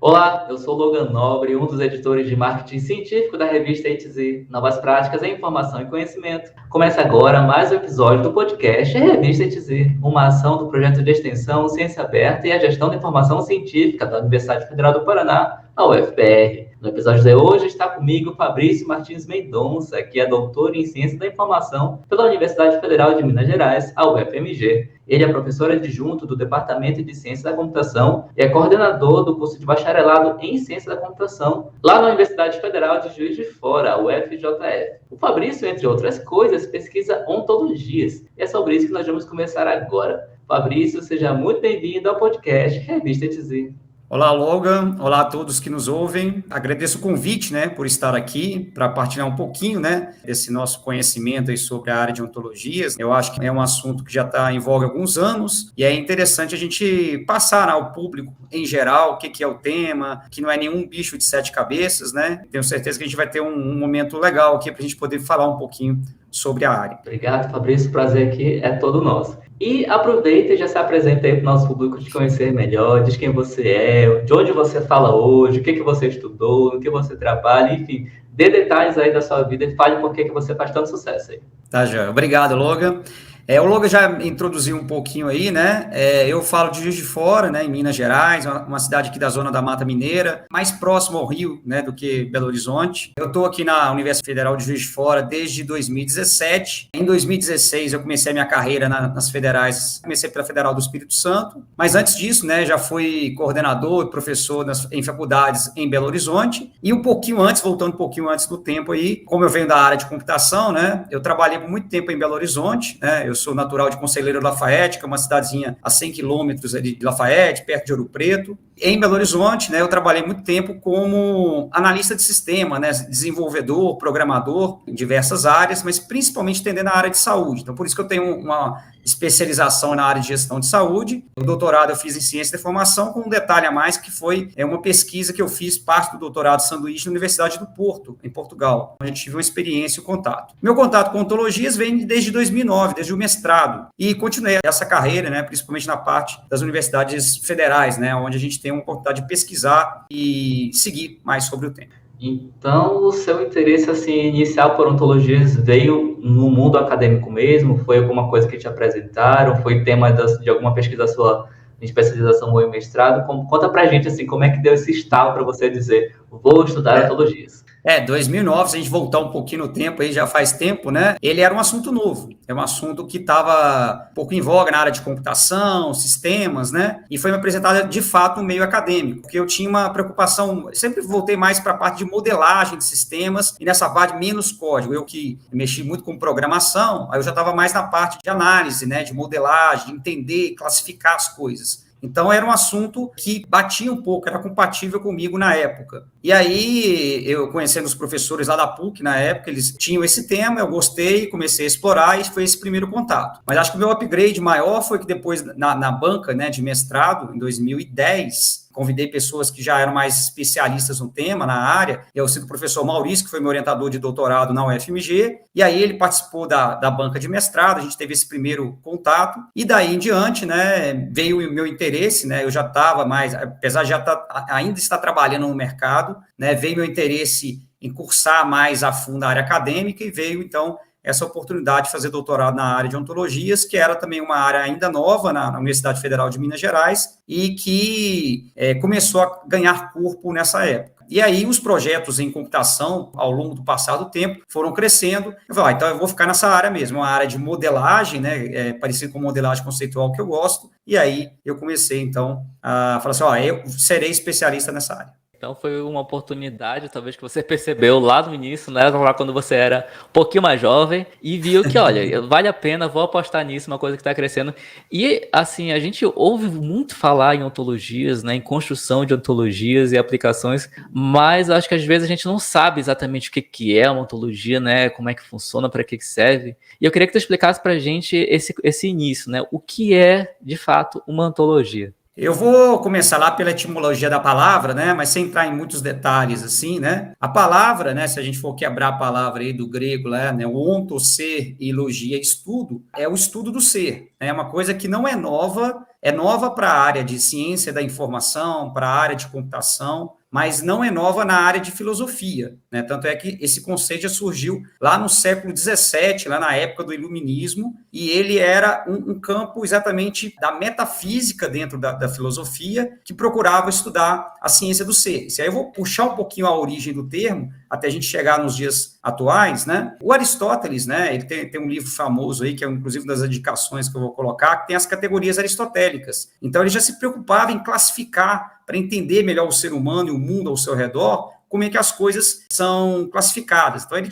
Olá, eu sou Logan Nobre, um dos editores de marketing científico da revista ETZ, Novas Práticas em Informação e Conhecimento. Começa agora mais um episódio do podcast Revista ETZ, uma ação do projeto de extensão Ciência Aberta e a Gestão da Informação Científica da Universidade Federal do Paraná, a UFPR. No episódio de hoje está comigo Fabrício Martins Mendonça, que é doutor em Ciência da Informação pela Universidade Federal de Minas Gerais, a UFMG. Ele é professor adjunto do Departamento de Ciência da Computação e é coordenador do curso de bacharelado em Ciência da Computação, lá na Universidade Federal de Juiz de Fora, a UFJF. O Fabrício, entre outras coisas, pesquisa ontologias. E é sobre isso que nós vamos começar agora. Fabrício, seja muito bem-vindo ao podcast Revista ETZ. Olá, Logan. Olá a todos que nos ouvem. Agradeço o convite, por estar aqui para partilhar um pouquinho, desse nosso conhecimento aí sobre a área de ontologias. Eu acho que é um assunto que já está em voga há alguns anos e é interessante a gente passar ao público em geral o que é o tema, que não é nenhum bicho de sete cabeças, Tenho certeza que a gente vai ter um momento legal aqui para a gente poder falar um pouquinho sobre a área. Obrigado, Fabrício. O prazer aqui é todo nosso. E aproveita e já se apresenta aí para o nosso público te conhecer melhor, diz quem você é, de onde você fala hoje, o que você estudou, no que você trabalha, enfim, dê detalhes aí da sua vida e fale por que você faz tanto sucesso aí. Tá, já. Obrigado, Logan. O Logan já introduziu um pouquinho aí, eu falo de Juiz de Fora, em Minas Gerais, uma cidade aqui da zona da Mata Mineira, mais próximo ao Rio, do que Belo Horizonte. Eu estou aqui na Universidade Federal de Juiz de Fora desde 2017. Em 2016, eu comecei a minha carreira nas federais, comecei pela Federal do Espírito Santo, mas antes disso, já fui coordenador e professor em faculdades em Belo Horizonte, e voltando um pouquinho antes do tempo aí, como eu venho da área de computação, eu trabalhei por muito tempo em Belo Horizonte, eu sou natural de Conselheiro Lafayette, que é uma cidadezinha a 100 quilômetros de Lafayette, perto de Ouro Preto. Em Belo Horizonte, eu trabalhei muito tempo como analista de sistema, desenvolvedor, programador, em diversas áreas, mas principalmente atendendo a área de saúde. Então, por isso que eu tenho uma especialização na área de gestão de saúde. O doutorado eu fiz em ciência da informação, com um detalhe a mais, que foi uma pesquisa que eu fiz, parte do doutorado sanduíche, na Universidade do Porto, em Portugal, onde eu tive uma experiência e um contato. Meu contato com ontologias vem desde 2009, desde o mestrado, e continuei essa carreira, principalmente na parte das universidades federais, onde a gente tem uma oportunidade de pesquisar e seguir mais sobre o tema. Então, o seu interesse inicial por ontologias veio no mundo acadêmico mesmo? Foi alguma coisa que te apresentaram? Foi tema de alguma pesquisa sua em especialização ou em mestrado? Conta pra gente como é que deu esse estalo para você dizer, vou estudar ontologias. 2009, se a gente voltar um pouquinho no tempo, aí já faz tempo, ele era um assunto novo, é um assunto que estava um pouco em voga na área de computação, sistemas, e foi me apresentado de fato no meio acadêmico, porque eu tinha uma preocupação, sempre voltei mais para a parte de modelagem de sistemas e nessa parte menos código, eu que mexi muito com programação, aí eu já estava mais na parte de análise, de modelagem, de entender, classificar as coisas. Então, era um assunto que batia um pouco, era compatível comigo na época. E aí, eu conhecendo os professores lá da PUC, na época, eles tinham esse tema, eu gostei, comecei a explorar e foi esse primeiro contato. Mas acho que o meu upgrade maior foi que depois, na banca de mestrado, em 2010, convidei pessoas que já eram mais especialistas no tema, na área. Eu cito o professor Maurício, que foi meu orientador de doutorado na UFMG, e aí ele participou da banca de mestrado, a gente teve esse primeiro contato, e daí em diante, veio o meu interesse, eu já estava mais, apesar de ainda estar trabalhando no mercado, veio meu interesse em cursar mais a fundo a área acadêmica, e veio, então, essa oportunidade de fazer doutorado na área de ontologias, que era também uma área ainda nova na Universidade Federal de Minas Gerais e que começou a ganhar corpo nessa época. E aí os projetos em computação, ao longo do passar do tempo, foram crescendo. Eu falei, então eu vou ficar nessa área mesmo, uma área de modelagem, parecido com modelagem conceitual que eu gosto. E aí eu comecei, então, a falar eu serei especialista nessa área. Então foi uma oportunidade, talvez, que você percebeu lá no início, lá quando você era um pouquinho mais jovem, e viu que, olha, vale a pena, vou apostar nisso, uma coisa que está crescendo. E, assim, a gente ouve muito falar em ontologias, em construção de ontologias e aplicações, mas acho que às vezes a gente não sabe exatamente o que é uma ontologia, como é que funciona, para que serve. E eu queria que tu explicasse para a gente esse início, o que é, de fato, uma ontologia. Eu vou começar lá pela etimologia da palavra, mas sem entrar em muitos detalhes, assim, A palavra, se a gente for quebrar a palavra aí do grego, o onto, ser, e logia, estudo, é o estudo do ser. É uma coisa que não é nova, é nova para a área de ciência da informação, para a área de computação, mas não é nova na área de filosofia, né? Tanto é que esse conceito já surgiu lá no século XVII, lá na época do Iluminismo, e ele era um campo exatamente da metafísica dentro da filosofia, que procurava estudar a ciência dos seres. E aí eu vou puxar um pouquinho a origem do termo, até a gente chegar nos dias atuais, né? O Aristóteles, né, ele tem um livro famoso aí, que é inclusive das indicações que eu vou colocar, que tem as categorias aristotélicas. Então ele já se preocupava em classificar, para entender melhor o ser humano e o mundo ao seu redor, como é que as coisas são classificadas. Então ele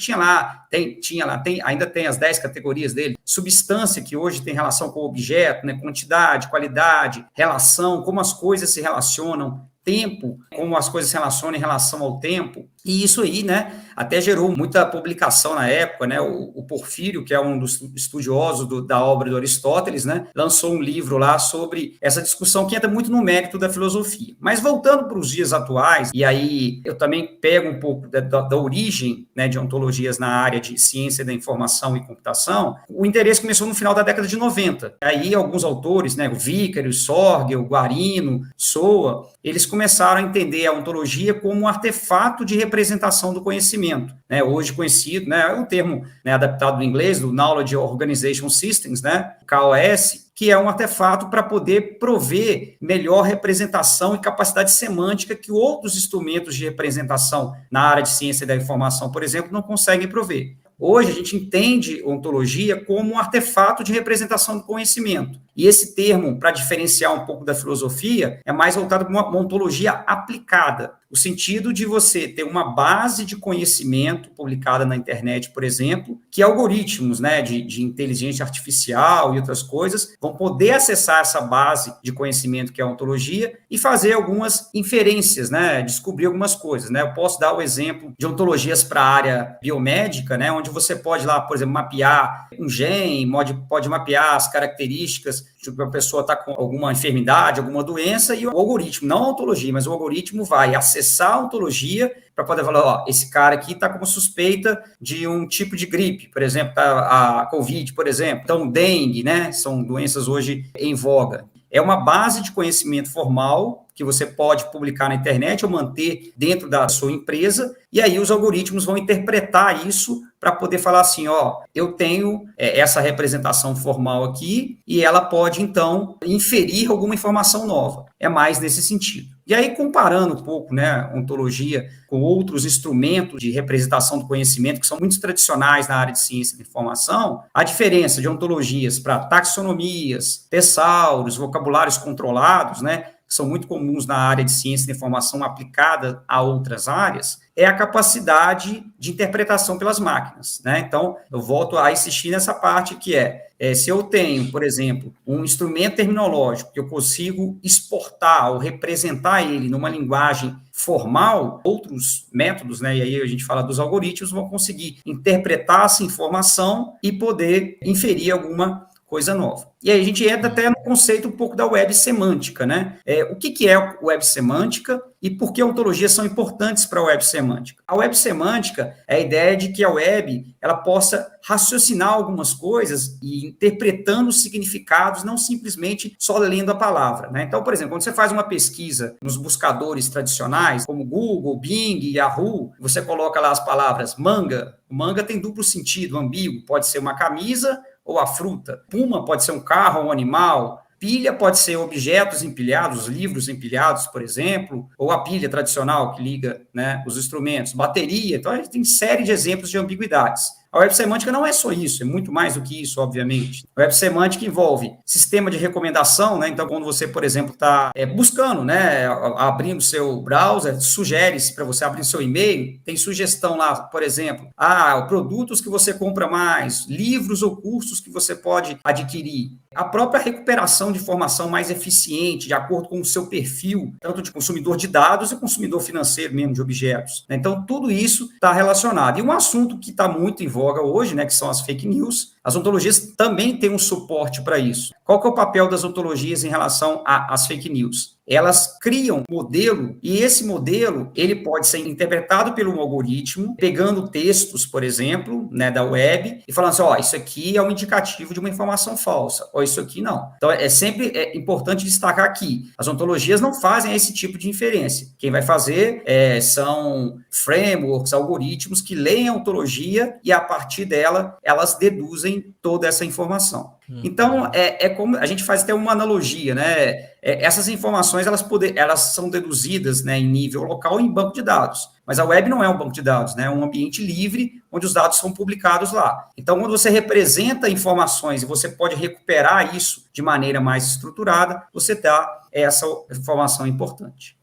ainda tem as 10 categorias dele: substância, que hoje tem relação com o objeto, né, quantidade, qualidade, relação, como as coisas se relacionam, tempo, como as coisas se relacionam em relação ao tempo. E isso aí, né, até gerou muita publicação na época, né? O Porfírio, que é um dos estudiosos da obra do Aristóteles, né, lançou um livro lá sobre essa discussão que entra muito no mérito da filosofia. Mas voltando para os dias atuais, e aí eu também pego um pouco da origem, né, de ontologias na área de ciência da informação e computação, o interesse começou no final da década de 90. Aí alguns autores, né, o Vicari, o Sorge, o Guarino, Soa, eles começaram a entender a ontologia como um artefato de representação do conhecimento, né, hoje conhecido, né, é um termo, né, adaptado do inglês, do Knowledge Organization Systems, né, KOS, que é um artefato para poder prover melhor representação e capacidade semântica que outros instrumentos de representação na área de ciência da informação, por exemplo, não conseguem prover. Hoje, a gente entende ontologia como um artefato de representação do conhecimento. E esse termo, para diferenciar um pouco da filosofia, é mais voltado para uma ontologia aplicada. O sentido de você ter uma base de conhecimento publicada na internet, por exemplo, que algoritmos, né, de inteligência artificial e outras coisas vão poder acessar essa base de conhecimento que é a ontologia e fazer algumas inferências, né, descobrir algumas coisas, né. Eu posso dar o exemplo de ontologias para a área biomédica, né, onde você pode lá, por exemplo, mapear um gene, pode mapear as características de uma pessoa está com alguma enfermidade, alguma doença, e o algoritmo, não a ontologia, mas o algoritmo vai acessar a ontologia para poder falar, ó, esse cara aqui está com suspeita de um tipo de gripe, por exemplo, a Covid, por exemplo, então dengue, né, são doenças hoje em voga. É uma base de conhecimento formal que você pode publicar na internet ou manter dentro da sua empresa, e aí os algoritmos vão interpretar isso para poder falar assim, ó, eu tenho essa representação formal aqui, e ela pode, então, inferir alguma informação nova. É mais nesse sentido. E aí, comparando um pouco, né, ontologia com outros instrumentos de representação do conhecimento, que são muito tradicionais na área de ciência da informação, a diferença de ontologias para taxonomias, tesauros, vocabulários controlados, né, que são muito comuns na área de ciência da informação aplicada a outras áreas, é a capacidade de interpretação pelas máquinas, né? Então, eu volto a insistir nessa parte que se eu tenho, por exemplo, um instrumento terminológico que eu consigo exportar ou representar ele numa linguagem formal, outros métodos, né, e aí a gente fala dos algoritmos, vão conseguir interpretar essa informação e poder inferir alguma coisa nova. E aí a gente entra até no conceito um pouco da web semântica, né? O que é web semântica e por que ontologias são importantes para a web semântica? A web semântica é a ideia de que a web ela possa raciocinar algumas coisas e interpretando os significados, não simplesmente só lendo a palavra, né? Então, por exemplo, quando você faz uma pesquisa nos buscadores tradicionais, como Google, Bing, Yahoo, você coloca lá as palavras manga. O manga tem duplo sentido, ambíguo, pode ser uma camisa ou a fruta. Puma pode ser um carro ou um animal. Pilha pode ser objetos empilhados, livros empilhados, por exemplo, ou a pilha tradicional que liga, né, os instrumentos. Bateria. Então, a gente tem série de exemplos de ambiguidades. A web semântica não é só isso, é muito mais do que isso, obviamente. A web semântica envolve sistema de recomendação, né? Então, quando você, por exemplo, está buscando, né, abrindo seu browser, sugere-se para você abrir seu e-mail, tem sugestão lá, por exemplo, produtos que você compra mais, livros ou cursos que você pode adquirir. A própria recuperação de informação mais eficiente, de acordo com o seu perfil, tanto de consumidor de dados e consumidor financeiro mesmo, de objetos. Então, tudo isso está relacionado. E um assunto que está muito em voga hoje, né, que são as fake news, As ontologias também têm um suporte para isso. Qual que é o papel das ontologias em relação às fake news? Elas criam um modelo, e esse modelo ele pode ser interpretado pelo algoritmo, pegando textos, por exemplo, né, da web, e falando assim, isso aqui é um indicativo de uma informação falsa, ou isso aqui não. Então, é sempre importante destacar aqui, as ontologias não fazem esse tipo de inferência. Quem vai fazer são frameworks, algoritmos que leem a ontologia e, a partir dela, elas deduzem toda essa informação. Então, é como a gente faz até uma analogia, né? Essas informações, elas são deduzidas, né, em nível local em banco de dados. Mas a web não é um banco de dados, né? É um ambiente livre onde os dados são publicados lá. Então, quando você representa informações e você pode recuperar isso de maneira mais estruturada, você dá essa informação importante.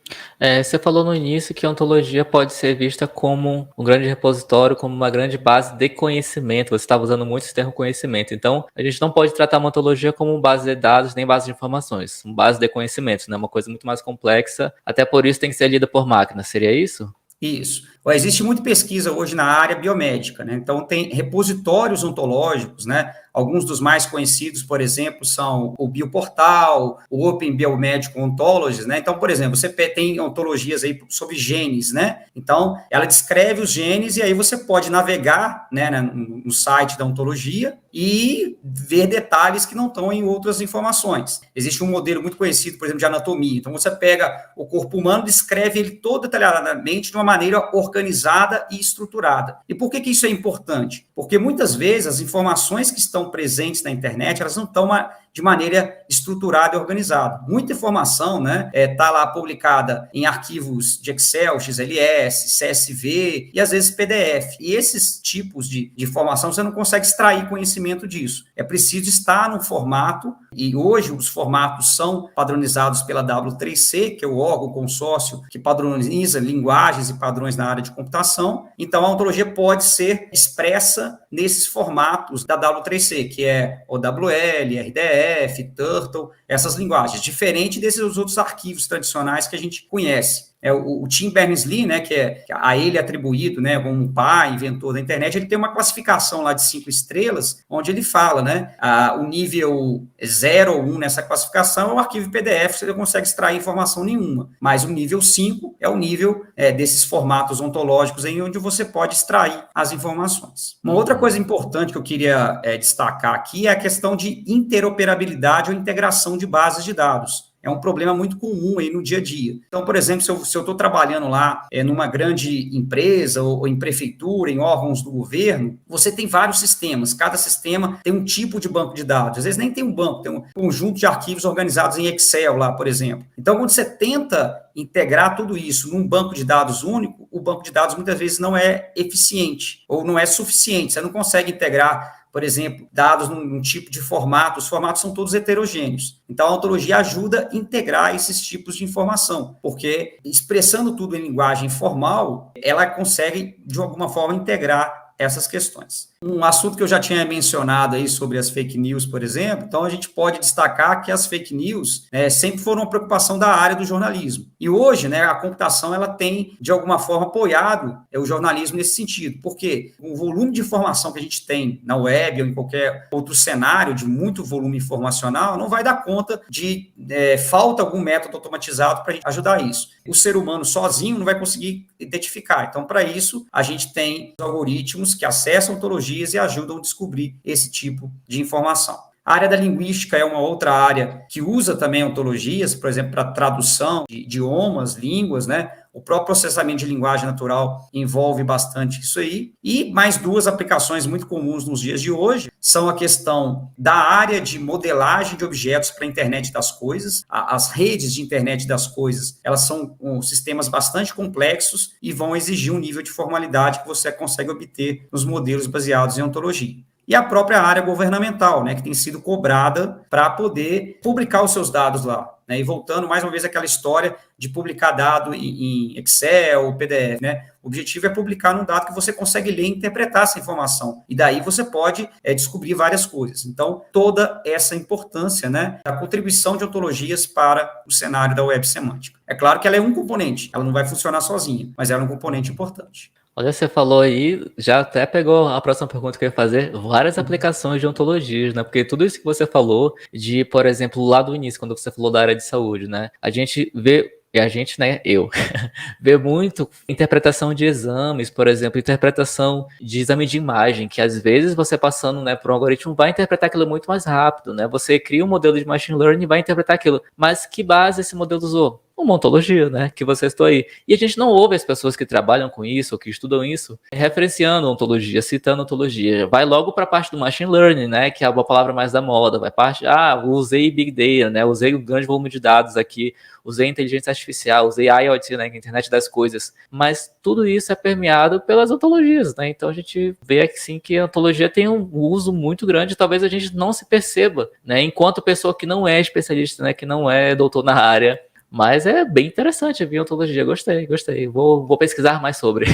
Você falou no início que a ontologia pode ser vista como um grande repositório, como uma grande base de conhecimento. Você estava usando muito esse termo conhecimento. Então, a gente não pode tratar uma ontologia como base de dados nem base de informações. Uma base de conhecimentos, né? Uma coisa muito mais complexa. Até por isso tem que ser lida por máquina. Seria isso? Isso. Existe muita pesquisa hoje na área biomédica, né? Então, tem repositórios ontológicos, né? Alguns dos mais conhecidos, por exemplo, são o Bioportal, o Open Biomedical Ontologies, né? Então, por exemplo, você tem ontologias aí sobre genes, né? Então, ela descreve os genes e aí você pode navegar, né, no site da ontologia e ver detalhes que não estão em outras informações. Existe um modelo muito conhecido, por exemplo, de anatomia. Então, você pega o corpo humano, descreve ele todo detalhadamente de uma maneira organizada e estruturada. E por que isso é importante? Porque muitas vezes as informações que estão presentes na internet, elas não estão de maneira estruturada e organizada. Muita informação, né, tá lá publicada em arquivos de Excel, XLS, CSV e às vezes PDF. E esses tipos de informação você não consegue extrair conhecimento disso. É preciso estar no formato, e hoje os formatos são padronizados pela W3C, que é o órgão consórcio que padroniza linguagens e padrões na área de computação. Então, a ontologia pode ser expressa nesses formatos da W3C, que é OWL, RDF, Turtle, essas linguagens, diferente desses outros arquivos tradicionais que a gente conhece. O Tim Berners-Lee, né, que a ele atribuído, né, como um pai, inventor da internet, ele tem uma classificação lá de 5 estrelas, onde ele fala, né, o nível 0 ou 1 nessa classificação é o arquivo PDF, você não consegue extrair informação nenhuma, mas o nível 5 é o nível desses formatos ontológicos aí, onde você pode extrair as informações. Uma outra coisa importante que eu queria destacar aqui é a questão de interoperabilidade ou integração de bases de dados. É um problema muito comum aí no dia a dia. Então, por exemplo, se eu estou trabalhando lá numa grande empresa ou em prefeitura, em órgãos do governo, você tem vários sistemas. Cada sistema tem um tipo de banco de dados. Às vezes nem tem um banco, tem um conjunto de arquivos organizados em Excel lá, por exemplo. Então, quando você tenta integrar tudo isso num banco de dados único, o banco de dados muitas vezes não é eficiente ou não é suficiente. Você não consegue integrar, por exemplo, dados num tipo de formato, os formatos são todos heterogêneos. Então, a ontologia ajuda a integrar esses tipos de informação, porque expressando tudo em linguagem formal, ela consegue, de alguma forma, integrar essas questões. Um assunto que eu já tinha mencionado aí sobre as fake news, por exemplo, então a gente pode destacar que as fake news sempre foram uma preocupação da área do jornalismo. E hoje, né, a computação ela tem, de alguma forma, apoiado o jornalismo nesse sentido, porque o volume de informação que a gente tem na web ou em qualquer outro cenário de muito volume informacional não vai dar conta de falta algum método automatizado para ajudar isso. O ser humano sozinho não vai conseguir identificar. Então, para isso, a gente tem algoritmos que acessam ontologias e ajudam a descobrir esse tipo de informação. A área da linguística é uma outra área que usa também ontologias, por exemplo, para tradução de idiomas, línguas, né? O próprio processamento de linguagem natural envolve bastante isso aí. E mais duas aplicações muito comuns nos dias de hoje são a questão da área de modelagem de objetos para a internet das coisas. As redes de internet das coisas, elas são sistemas bastante complexos e vão exigir um nível de formalidade que você consegue obter nos modelos baseados em ontologia. E a própria área governamental, né, que tem sido cobrada para poder publicar os seus dados lá. Né? E voltando mais uma vez àquela história de publicar dado em Excel, PDF, né? O objetivo é publicar num dado que você consegue ler e interpretar essa informação. E daí você pode descobrir várias coisas. Então, toda essa importância, né, da contribuição de ontologias para o cenário da web semântica. É claro que ela é um componente, ela não vai funcionar sozinha, mas ela é um componente importante. Olha, você falou aí, já até pegou a próxima pergunta que eu ia fazer, várias aplicações de ontologias, né? Porque tudo isso que você falou, de, por exemplo, lá do início, quando você falou da área de saúde, né? A gente vê, e a gente, né, eu, vê muito interpretação de exames, por exemplo, interpretação de exame de imagem, que às vezes você passando, né, por um algoritmo vai interpretar aquilo muito mais rápido, né? Você cria um modelo de machine learning e vai interpretar aquilo. Mas que base esse modelo usou? Uma ontologia, né, que você estou aí. E a gente não ouve as pessoas que trabalham com isso, ou que estudam isso, referenciando ontologia, citando ontologia. Vai logo para a parte do machine learning, né, que é a palavra mais da moda. Vai parte, usei big data, né, usei um grande volume de dados aqui, usei inteligência artificial, usei IoT, né, internet das coisas. Mas tudo isso é permeado pelas ontologias, né? Então a gente vê aqui sim que a ontologia tem um uso muito grande, talvez a gente não se perceba, né, enquanto pessoa que não é especialista, né, que não é doutor na área. Mas é bem interessante a biontologia, gostei. Vou pesquisar mais sobre.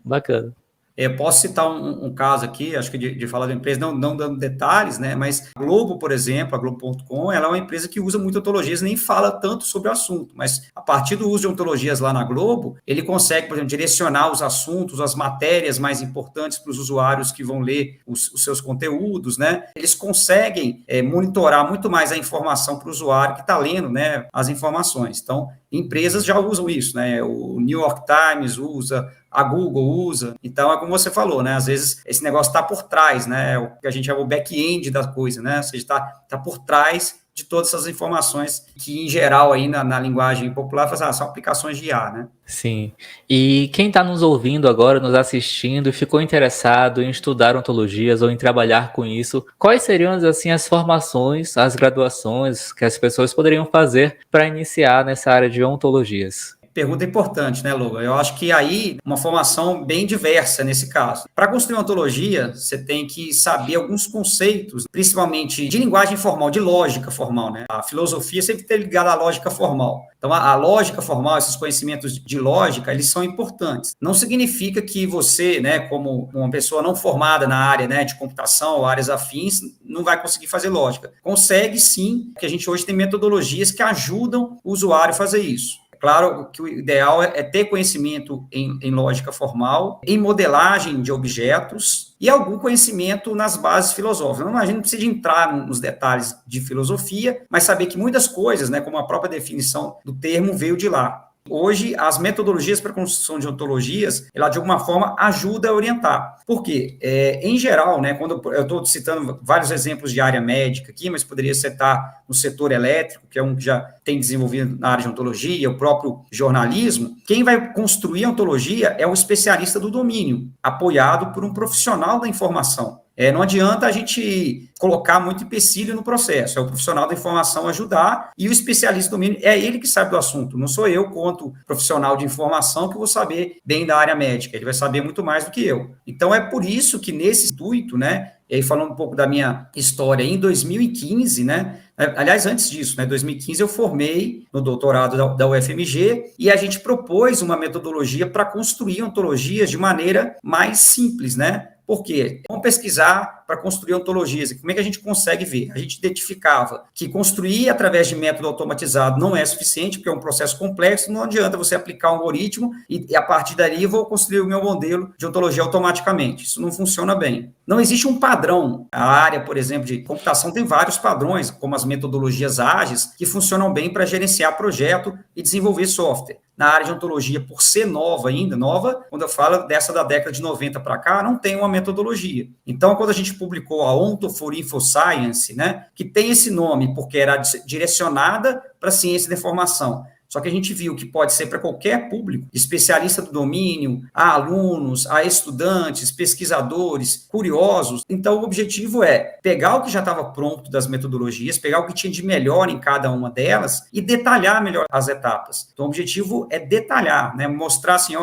Bacana. Eu posso citar um caso aqui, acho que de falar da empresa, não dando detalhes, né? Mas a Globo, por exemplo, a Globo.com, ela é uma empresa que usa muito ontologias, nem fala tanto sobre o assunto, mas a partir do uso de ontologias lá na Globo, ele consegue, por exemplo, direcionar os assuntos, as matérias mais importantes para os usuários que vão ler os seus conteúdos, né? Eles conseguem monitorar muito mais a informação para o usuário que está lendo, né, as informações. Então, empresas já usam isso, né? O New York Times usa, a Google usa. Então, é como você falou, né? Às vezes, esse negócio está por trás, né? O que a gente chama o back-end da coisa, né? Ou seja, está por trás de todas essas informações que, em geral, aí na linguagem popular, são aplicações de IA, né? Sim. E quem está nos ouvindo agora, nos assistindo, e ficou interessado em estudar ontologias ou em trabalhar com isso, quais seriam, assim, as formações, as graduações que as pessoas poderiam fazer para iniciar nessa área de ontologias? Pergunta importante, né, Logan? Eu acho que aí uma formação bem diversa nesse caso. Para construir uma ontologia, você tem que saber alguns conceitos, principalmente de linguagem formal, de lógica formal, né? A filosofia sempre está ligada à lógica formal. Então, a lógica formal, esses conhecimentos de lógica, eles são importantes. Não significa que você, né, como uma pessoa não formada na área, né, de computação ou áreas afins, não vai conseguir fazer lógica. Consegue sim, porque a gente hoje tem metodologias que ajudam o usuário a fazer isso. Claro que o ideal é ter conhecimento em lógica formal, em modelagem de objetos e algum conhecimento nas bases filosóficas. A gente não precisa entrar nos detalhes de filosofia, mas saber que muitas coisas, né, como a própria definição do termo, veio de lá. Hoje, as metodologias para a construção de ontologias, ela de alguma forma ajuda a orientar. Por quê? Em geral, né, quando eu estou citando vários exemplos de área médica aqui, mas poderia citar no setor elétrico, que é um que já tem desenvolvido na área de ontologia, o próprio jornalismo, quem vai construir a ontologia é o especialista do domínio, apoiado por um profissional da informação. Não adianta a gente colocar muito empecilho no processo, é o profissional da informação ajudar e o especialista do domínio é ele que sabe do assunto, não sou eu, quanto profissional de informação, que vou saber bem da área médica, ele vai saber muito mais do que eu. Então, é por isso que nesse intuito, né, e aí falando um pouco da minha história, em 2015, né, aliás, antes disso, né, 2015 eu formei no doutorado da UFMG e a gente propôs uma metodologia para construir ontologias de maneira mais simples, né? Por quê? Vamos pesquisar para construir ontologias. E como é que a gente consegue ver? A gente identificava que construir através de método automatizado não é suficiente, porque é um processo complexo, não adianta você aplicar um algoritmo e a partir dali eu vou construir o meu modelo de ontologia automaticamente. Isso não funciona bem. Não existe um padrão. A área, por exemplo, de computação tem vários padrões, como as metodologias ágeis, que funcionam bem para gerenciar projeto e desenvolver software. Na área de ontologia, por ser nova ainda, nova, quando eu falo dessa da década de 90 para cá, não tem uma metodologia. Então, quando a gente publicou a Onto for InfoScience, né, que tem esse nome porque era direcionada para a ciência da informação, só que a gente viu que pode ser para qualquer público, especialista do domínio, a alunos, a estudantes, pesquisadores, curiosos. Então, o objetivo é pegar o que já estava pronto das metodologias, pegar o que tinha de melhor em cada uma delas e detalhar melhor as etapas. Então, o objetivo é detalhar, né? Mostrar assim,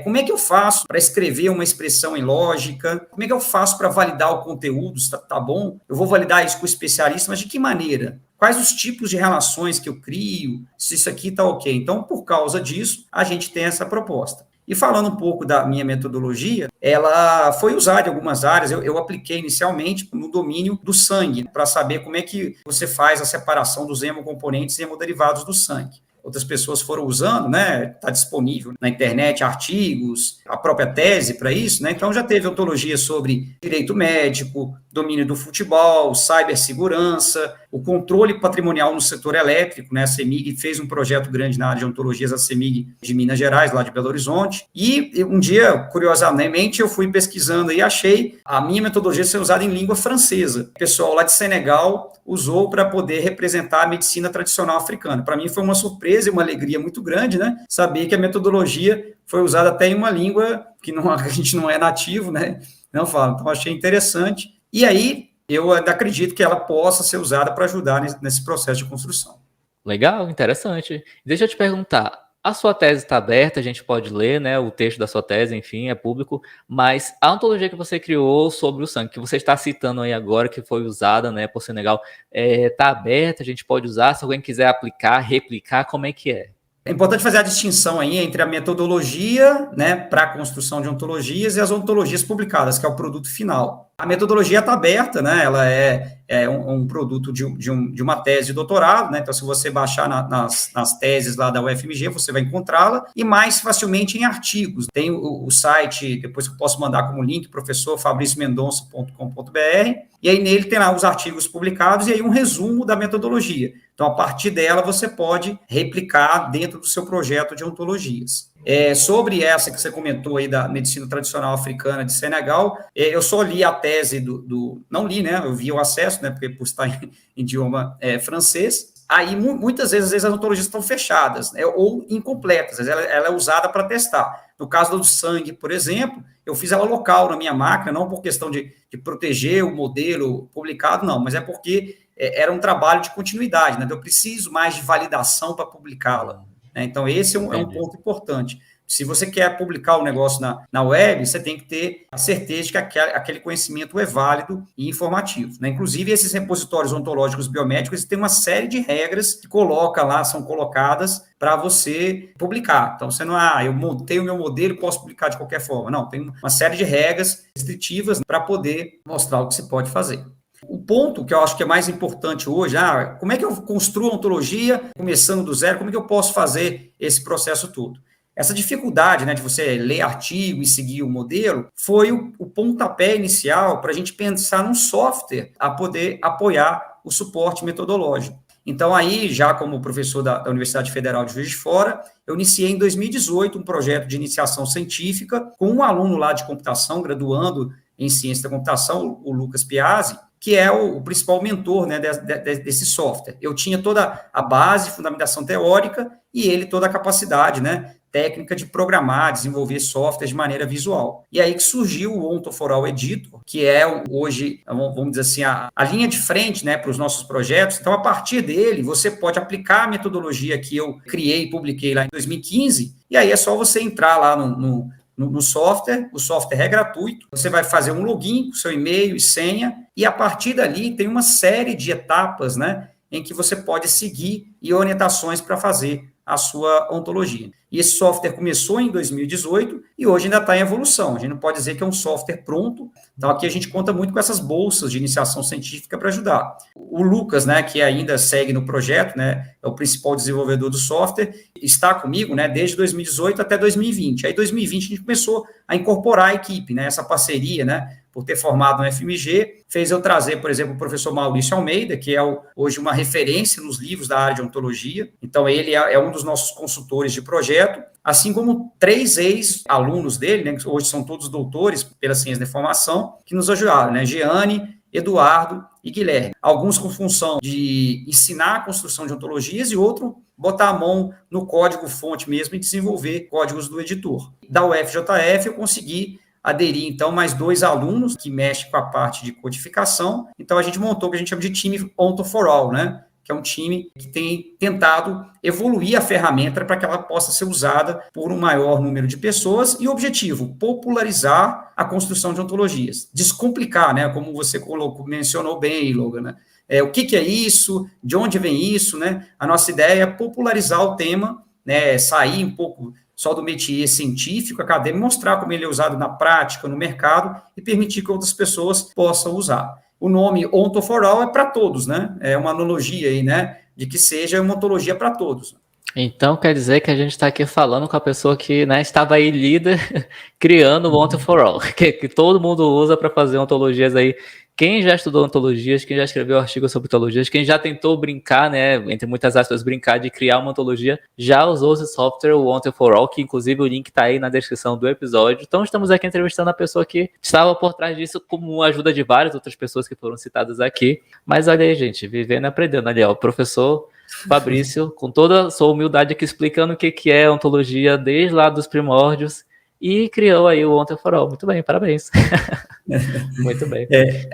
como é que eu faço para escrever uma expressão em lógica, como é que eu faço para validar o conteúdo, tá bom? Eu vou validar isso com o especialista, mas de que maneira? Quais os tipos de relações que eu crio, se isso aqui está ok. Então, por causa disso, a gente tem essa proposta. E falando um pouco da minha metodologia, ela foi usada em algumas áreas, eu apliquei inicialmente no domínio do sangue, para saber como é que você faz a separação dos hemocomponentes e hemoderivados do sangue. outras pessoas foram usando, né? Está disponível na internet artigos, a própria tese para isso, né? Então já teve ontologia sobre direito médico, domínio do futebol, cibersegurança, o controle patrimonial no setor elétrico, né? A CEMIG fez um projeto grande na área de ontologias, a CEMIG de Minas Gerais, lá de Belo Horizonte, e um dia, curiosamente, eu fui pesquisando e achei a minha metodologia ser usada em língua francesa. O pessoal lá de Senegal usou para poder representar a medicina tradicional africana. Para mim foi uma surpresa e uma alegria muito grande, né? Saber que a metodologia foi usada até em uma língua que a gente não é nativo, né? Não fala. Então, achei interessante. E aí, eu acredito que ela possa ser usada para ajudar nesse processo de construção. Legal, interessante. Deixa eu te perguntar, a sua tese está aberta, a gente pode ler, né, o texto da sua tese, enfim, é público, mas a ontologia que você criou sobre o sangue, que você está citando aí agora, que foi usada, né, por Senegal, está aberta, a gente pode usar, se alguém quiser aplicar, replicar, como é que é? É importante fazer a distinção aí entre a metodologia, né, para a construção de ontologias e as ontologias publicadas, que é o produto final. A metodologia está aberta, né, ela é um produto de uma tese de doutorado, né, então se você baixar nas teses lá da UFMG, você vai encontrá-la, e mais facilmente em artigos. Tem o site, depois que eu posso mandar como link, professorfabriciomendonça.com.br, e aí nele tem lá os artigos publicados e aí um resumo da metodologia. Então, a partir dela, você pode replicar dentro do seu projeto de ontologias. Sobre essa que você comentou aí da medicina tradicional africana de Senegal, eu só li a tese não li, né? Eu vi o acesso, né? Porque por estar em idioma francês. Aí, muitas vezes, as ontologias estão fechadas, né, ou incompletas. Ela é usada para testar. No caso do sangue, por exemplo, eu fiz ela local na minha máquina, não por questão de proteger o modelo publicado, não, mas é porque era um trabalho de continuidade, né? Eu preciso mais de validação para publicá-la. Né? Então, esse é um ponto importante. Se você quer publicar o negócio na web, você tem que ter a certeza de que aquele conhecimento é válido e informativo. Né? Inclusive, esses repositórios ontológicos biomédicos têm uma série de regras que são colocadas para você publicar. Então, você não, eu montei o meu modelo e posso publicar de qualquer forma. Não, tem uma série de regras restritivas para poder mostrar o que se pode fazer. O ponto que eu acho que é mais importante hoje, como é que eu construo a ontologia começando do zero, como é que eu posso fazer esse processo todo? Essa dificuldade, né, de você ler artigo e seguir o modelo foi o pontapé inicial para a gente pensar num software a poder apoiar o suporte metodológico. Então, aí, já como professor da Universidade Federal de Juiz de Fora, eu iniciei em 2018 um projeto de iniciação científica com um aluno lá de computação, graduando em ciência da computação, o Lucas Piazzi, que é o principal mentor, né, desse software. Eu tinha toda a base, fundamentação teórica, e ele toda a capacidade, né, técnica de programar, desenvolver software de maneira visual. E aí que surgiu o Onto4All Editor, que é hoje, vamos dizer assim, a linha de frente, né, para os nossos projetos. Então, a partir dele, você pode aplicar a metodologia que eu criei e publiquei lá em 2015, e aí é só você entrar lá no software, o software é gratuito, você vai fazer um login com seu e-mail e senha, e a partir dali tem uma série de etapas, né, em que você pode seguir e orientações para fazer a sua ontologia. E esse software começou em 2018 e hoje ainda está em evolução. A gente não pode dizer que é um software pronto. Então, aqui a gente conta muito com essas bolsas de iniciação científica para ajudar. O Lucas, né, que ainda segue no projeto, né, é o principal desenvolvedor do software, está comigo, né, desde 2018 até 2020. Aí, em 2020, a gente começou a incorporar a equipe, né, essa parceria, né, por ter formado no FMG, fez eu trazer, por exemplo, o professor Maurício Almeida, que é hoje uma referência nos livros da área de ontologia. Então, ele é um dos nossos consultores de projeto, assim como 3 ex-alunos dele, né, que hoje são todos doutores pela ciência da informação, que nos ajudaram, né, Jeane, Eduardo e Guilherme. Alguns com função de ensinar a construção de ontologias e outro botar a mão no código-fonte mesmo e desenvolver códigos do editor. Da UFJF, eu consegui aderir, então, mais 2 alunos que mexem com a parte de codificação. Então, a gente montou o que a gente chama de time Onto4All, né? Que é um time que tem tentado evoluir a ferramenta para que ela possa ser usada por um maior número de pessoas e o objetivo, popularizar a construção de ontologias, descomplicar, né? Como você mencionou bem, Logan, né? O que é isso? De onde vem isso, né? A nossa ideia é popularizar o tema, né? Sair um pouco só do métier científico, acadêmico, mostrar como ele é usado na prática, no mercado, e permitir que outras pessoas possam usar. O nome Onto4All é para todos, né? É uma analogia aí, né? De que seja uma ontologia para todos. Então quer dizer que a gente está aqui falando com a pessoa que, né, estava aí líder criando o Once for All, que todo mundo usa para fazer ontologias aí. Quem já estudou ontologias, quem já escreveu artigos sobre ontologias, quem já tentou brincar, né, entre muitas aspas, brincar de criar uma ontologia, já usou esse software, o Once for All, que inclusive o link está aí na descrição do episódio. Então estamos aqui entrevistando a pessoa que estava por trás disso, com a ajuda de várias outras pessoas que foram citadas aqui. Mas olha aí, gente, vivendo e aprendendo. Ali, ó, o professor Fabrício, com toda a sua humildade aqui, explicando o que é ontologia desde lá dos primórdios e criou aí o Once for All. Muito bem, parabéns. Muito bem.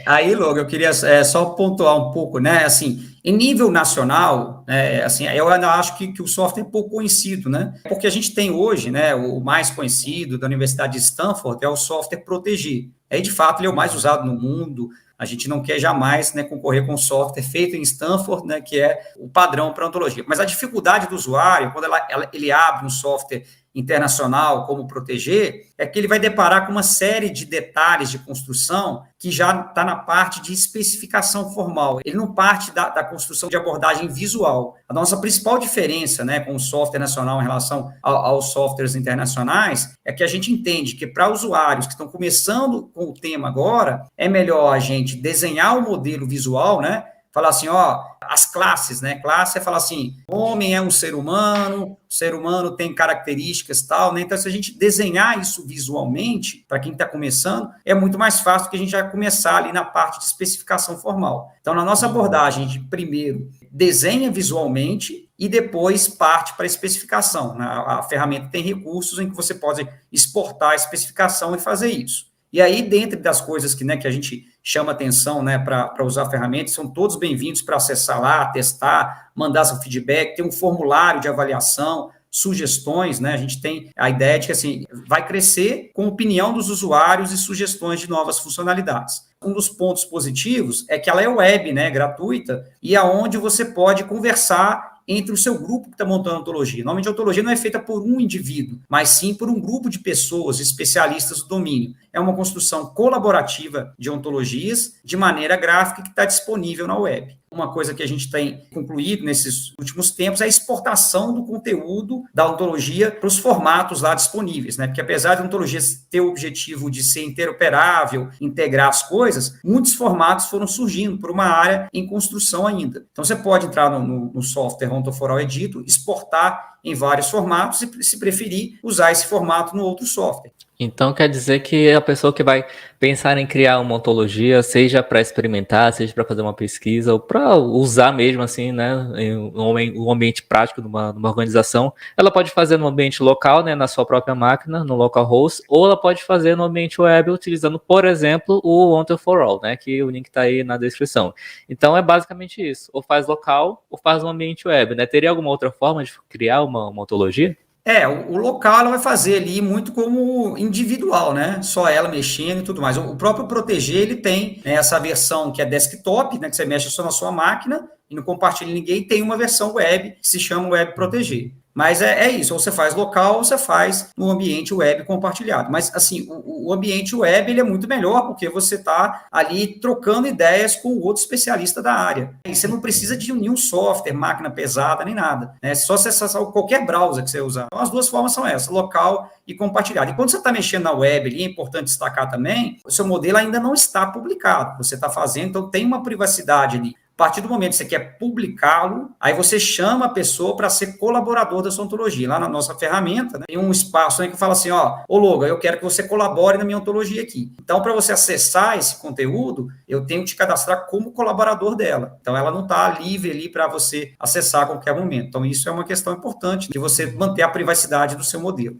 Aí, logo, eu queria só pontuar um pouco, né, assim, em nível nacional, assim, eu ainda acho que o software é pouco conhecido, né, porque a gente tem hoje, né, o mais conhecido da Universidade de Stanford é o software Protégé. Aí, de fato, ele é o mais usado no mundo. A gente não quer jamais, né, concorrer com um software feito em Stanford, né, que é o padrão para ontologia. Mas a dificuldade do usuário, quando ele abre um software internacional como o Protégé, é que ele vai deparar com uma série de detalhes de construção que já está na parte de especificação formal. Ele não parte da construção de abordagem visual. A nossa principal diferença, né, com o software nacional em relação aos softwares internacionais é que a gente entende que para usuários que estão começando com o tema agora, é melhor a gente desenhar o modelo visual, né, falar assim, ó, as classes, né? Classe é falar assim, homem é um ser humano, o ser humano tem características tal, né? Então, se a gente desenhar isso visualmente, para quem está começando, é muito mais fácil do que a gente já começar ali na parte de especificação formal. Então, na nossa abordagem, a gente primeiro desenha visualmente e depois parte para a especificação. A ferramenta tem recursos em que você pode exportar a especificação e fazer isso. E aí, dentro das coisas que, né, que a gente chama atenção, né, para usar a ferramenta, são todos bem-vindos para acessar lá, testar, mandar seu feedback, tem um formulário de avaliação, sugestões, né, a gente tem a ideia de que, assim, vai crescer com a opinião dos usuários e sugestões de novas funcionalidades. Um dos pontos positivos é que ela é web, né, gratuita, e aonde você pode conversar entre o seu grupo que está montando a ontologia. Normalmente a ontologia não é feita por um indivíduo, mas sim por um grupo de pessoas especialistas do domínio. É uma construção colaborativa de ontologias de maneira gráfica que está disponível na web. Uma coisa que a gente tem concluído nesses últimos tempos é a exportação do conteúdo da ontologia para os formatos lá disponíveis, né? Porque apesar de a ontologia ter o objetivo de ser interoperável, integrar as coisas, muitos formatos foram surgindo por uma área em construção ainda. Então você pode entrar no software Ontoforal Edito, exportar em vários formatos e, se preferir, usar esse formato no outro software. Então quer dizer que a pessoa que vai pensar em criar uma ontologia, seja para experimentar, seja para fazer uma pesquisa, ou para usar mesmo assim, né, em um ambiente prático de uma organização, ela pode fazer no ambiente local, né, na sua própria máquina, no localhost, ou ela pode fazer no ambiente web utilizando, por exemplo, o Ontoforal, né, que o link está aí na descrição. Então é basicamente isso, ou faz local, ou faz no ambiente web, né? Teria alguma outra forma de criar uma ontologia? O local ela vai fazer ali muito como individual, né? Só ela mexendo e tudo mais. O próprio Protégé, ele tem, né, essa versão que é desktop, né, que você mexe só na sua máquina e não compartilha ninguém, e tem uma versão web que se chama Web Protégé. Mas é isso, ou você faz local ou você faz no ambiente web compartilhado. Mas, assim, o ambiente web ele é muito melhor porque você está ali trocando ideias com o outro especialista da área. E você não precisa de nenhum software, máquina pesada, nem nada. Né? Só você acessar qualquer browser que você usar. Então, as duas formas são essas, local e compartilhado. E quando você está mexendo na web, ali, é importante destacar também, o seu modelo ainda não está publicado. Você está fazendo, então tem uma privacidade ali. A partir do momento que você quer publicá-lo, aí você chama a pessoa para ser colaborador da sua ontologia. Lá na nossa ferramenta, né, tem um espaço aí que fala assim, ô Loga, eu quero que você colabore na minha ontologia aqui. Então, para você acessar esse conteúdo, eu tenho que te cadastrar como colaborador dela. Então, ela não está livre ali para você acessar a qualquer momento. Então, isso é uma questão importante, de você manter a privacidade do seu modelo.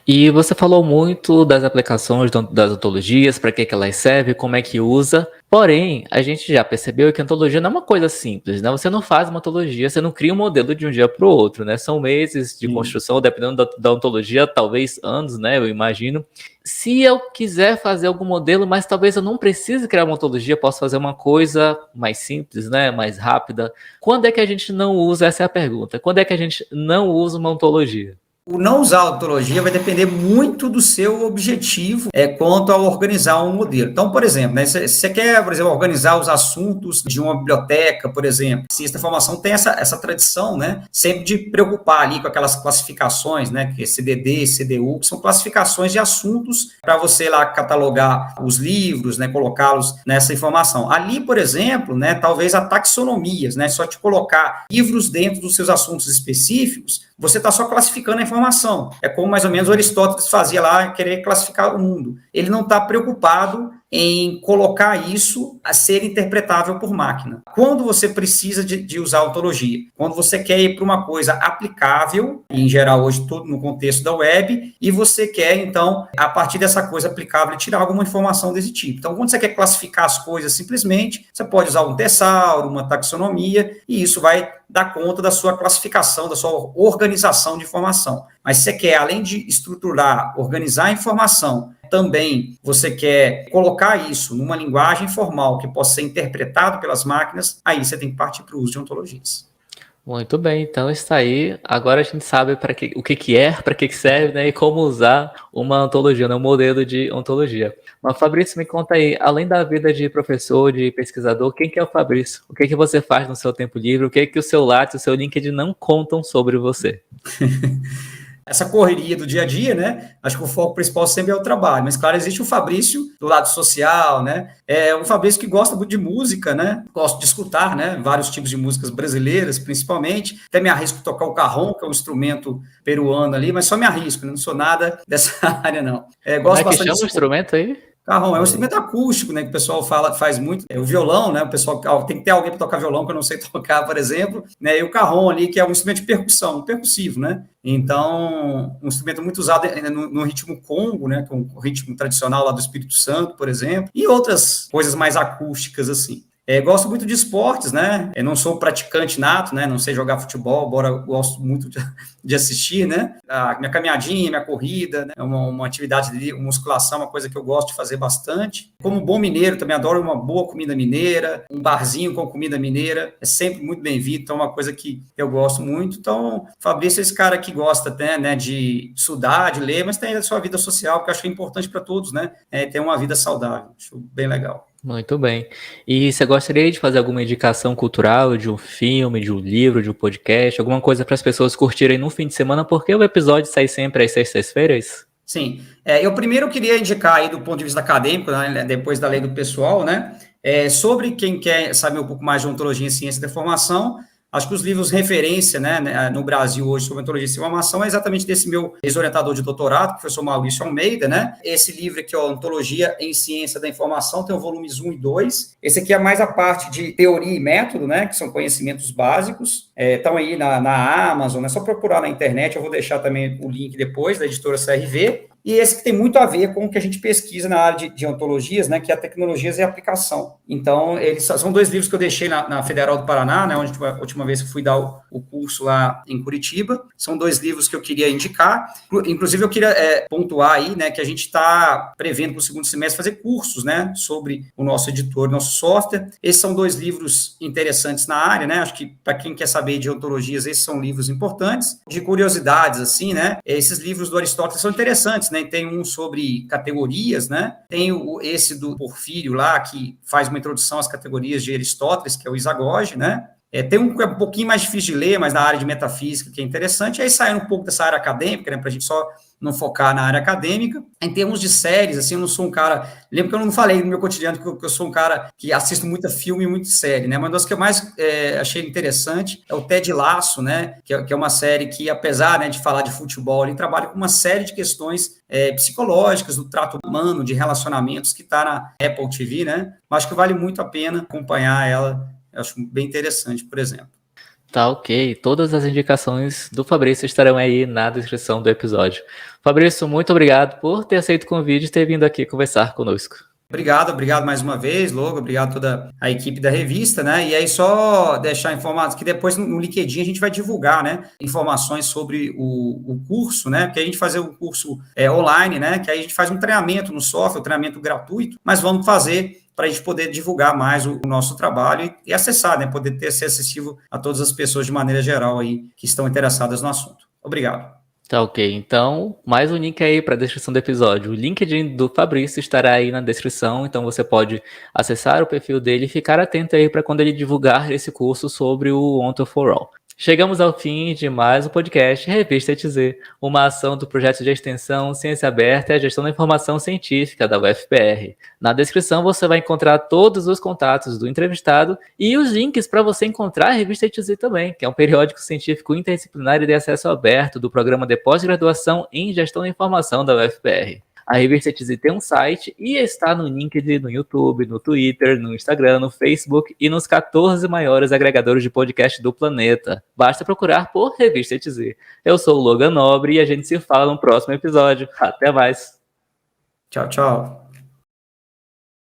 E você falou muito das aplicações das ontologias, para que elas servem, como é que usa. Porém, a gente já percebeu que a ontologia não é uma coisa simples, né? Você não faz uma ontologia, você não cria um modelo de um dia para o outro, né? São meses de construção, dependendo da ontologia, talvez anos, né? Eu imagino. Se eu quiser fazer algum modelo, mas talvez eu não precise criar uma ontologia, posso fazer uma coisa mais simples, né? Mais rápida. Quando é que a gente não usa? Essa é a pergunta. Quando é que a gente não usa uma ontologia? O não usar a ontologia vai depender muito do seu objetivo quanto a organizar um modelo. Então, por exemplo, né, se você quer, por exemplo, organizar os assuntos de uma biblioteca, por exemplo, ciência da informação tem essa tradição, né, sempre de preocupar ali com aquelas classificações, né, que é CDD, CDU, que são classificações de assuntos para você lá catalogar os livros, né, colocá-los nessa informação. Ali, por exemplo, né, talvez a taxonomias, né, só te colocar livros dentro dos seus assuntos específicos, você está só classificando a informação. É como mais ou menos Aristóteles fazia lá, querer classificar o mundo. Ele não está preocupado em colocar isso a ser interpretável por máquina. Quando você precisa de usar ontologia? Quando você quer ir para uma coisa aplicável, em geral hoje tudo no contexto da web, e você quer, então, a partir dessa coisa aplicável, tirar alguma informação desse tipo. Então, quando você quer classificar as coisas simplesmente, você pode usar um tesauro, uma taxonomia, e isso vai dar conta da sua classificação, da sua organização de informação. Mas você quer, além de estruturar, organizar a informação, também você quer colocar isso numa linguagem formal que possa ser interpretado pelas máquinas, aí você tem que partir para o uso de ontologias. Muito bem, então está aí. Agora a gente sabe o que é, para que serve, né, e como usar uma ontologia, né, um modelo de ontologia. Mas, Fabrício, me conta aí, além da vida de professor, de pesquisador, quem que é o Fabrício? O que você faz no seu tempo livre? O que o seu Lattes, o seu LinkedIn não contam sobre você? Essa correria do dia a dia, né? Acho que o foco principal sempre é o trabalho, mas claro, existe o Fabrício do lado social, né? É um Fabrício que gosta muito de música, né? Gosto de escutar, né? Vários tipos de músicas brasileiras, principalmente. Até me arrisco a tocar o cajón, que é um instrumento peruano ali, mas só me arrisco, né? Não sou nada dessa área, não. Gosto Como é que chama o instrumento aí? Cajón é um instrumento acústico, né, que o pessoal faz muito. O violão, né, o pessoal tem que ter alguém para tocar violão, que eu não sei tocar, por exemplo, né, e o cajón ali, que é um instrumento de percussão, percussivo, né. Então, um instrumento muito usado no ritmo congo, né, que é um ritmo tradicional lá do Espírito Santo, por exemplo, e outras coisas mais acústicas, assim. Gosto muito de esportes, né? Eu não sou praticante nato, né? Não sei jogar futebol, embora eu gosto muito de assistir, né? A minha caminhadinha, minha corrida, né? É uma atividade de musculação, uma coisa que eu gosto de fazer bastante. Como bom mineiro, também adoro uma boa comida mineira, um barzinho com comida mineira, é sempre muito bem-vindo, então é uma coisa que eu gosto muito. Então, Fabrício é esse cara que gosta até, né, de estudar, de ler, mas tem a sua vida social, que eu acho que é importante para todos, né? Ter uma vida saudável, acho bem legal. Muito bem. E você gostaria de fazer alguma indicação cultural de um filme, de um livro, de um podcast, alguma coisa para as pessoas curtirem no fim de semana, porque o episódio sai sempre às sextas-feiras? Sim. Eu primeiro queria indicar aí do ponto de vista acadêmico, né, depois da lei do pessoal, né, sobre quem quer saber um pouco mais de ontologia e ciência da informação. Acho que os livros referência, né, no Brasil hoje sobre ontologia e informação é exatamente desse meu ex-orientador de doutorado, professor Maurício Almeida, né? Esse livro aqui, ó, Ontologia em Ciência da Informação, tem o volumes 1 e 2. Esse aqui é mais a parte de teoria e método, né, que são conhecimentos básicos. Estão aí na Amazon, é só procurar na internet, eu vou deixar também o link depois, da editora CRV. E esse que tem muito a ver com o que a gente pesquisa na área de ontologias, né, que é a tecnologias e a aplicação. Então, eles são dois livros que eu deixei na Federal do Paraná, né, onde a última vez que fui dar o curso lá em Curitiba. São dois livros que eu queria indicar. Inclusive, eu queria pontuar aí, né, que a gente está prevendo para o segundo semestre fazer cursos, né, sobre o nosso editor, nosso software. Esses são dois livros interessantes na área, né, acho que para quem quer saber de ontologias, esses são livros importantes. De curiosidades, assim, né, esses livros do Aristóteles são interessantes, né, tem um sobre categorias, né, tem esse do Porfírio lá, que faz uma introdução às categorias de Aristóteles, que é o Isagoge, né. Tem um que é um pouquinho mais difícil de ler, mas na área de metafísica, que é interessante. Aí saindo um pouco dessa área acadêmica, né, para a gente só não focar na área acadêmica. Em termos de séries, assim, eu não sou um cara... Lembro que eu não falei no meu cotidiano que eu sou um cara que assisto muito filme e muito série, né? Mas uma das que eu mais achei interessante é o Ted Lasso, né? Que é uma série que, apesar, né, de falar de futebol, ele trabalha com uma série de questões psicológicas, do trato humano, de relacionamentos, que está na Apple TV, né? Mas acho que vale muito a pena acompanhar ela. Eu acho bem interessante, por exemplo. Tá, ok. Todas as indicações do Fabrício estarão aí na descrição do episódio. Fabrício, muito obrigado por ter aceito o convite e ter vindo aqui conversar conosco. Obrigado mais uma vez, Logo, obrigado a toda a equipe da revista, né, e aí só deixar informado que depois no LinkedIn a gente vai divulgar, né, informações sobre o curso, né, porque a gente fazer o curso online, né, que aí a gente faz um treinamento no software, um treinamento gratuito, mas vamos fazer para a gente poder divulgar mais o nosso trabalho e acessar, né, poder ser acessível a todas as pessoas de maneira geral aí que estão interessadas no assunto. Obrigado. Tá ok, então mais um link aí para a descrição do episódio. O LinkedIn do Fabrício estará aí na descrição, então você pode acessar o perfil dele e ficar atento aí para quando ele divulgar esse curso sobre o On for All. Chegamos ao fim de mais um podcast Revista ETZ, uma ação do projeto de extensão Ciência Aberta e a Gestão da Informação Científica da UFPR. Na descrição você vai encontrar todos os contatos do entrevistado e os links para você encontrar a Revista ETZ também, que é um periódico científico interdisciplinar e de acesso aberto do programa de pós-graduação em Gestão da Informação da UFPR. A Revista ETZ tem um site e está no LinkedIn, no YouTube, no Twitter, no Instagram, no Facebook e nos 14 maiores agregadores de podcast do planeta. Basta procurar por Revista ETZ. Eu sou o Logan Nobre e a gente se fala no próximo episódio. Até mais! Tchau, tchau.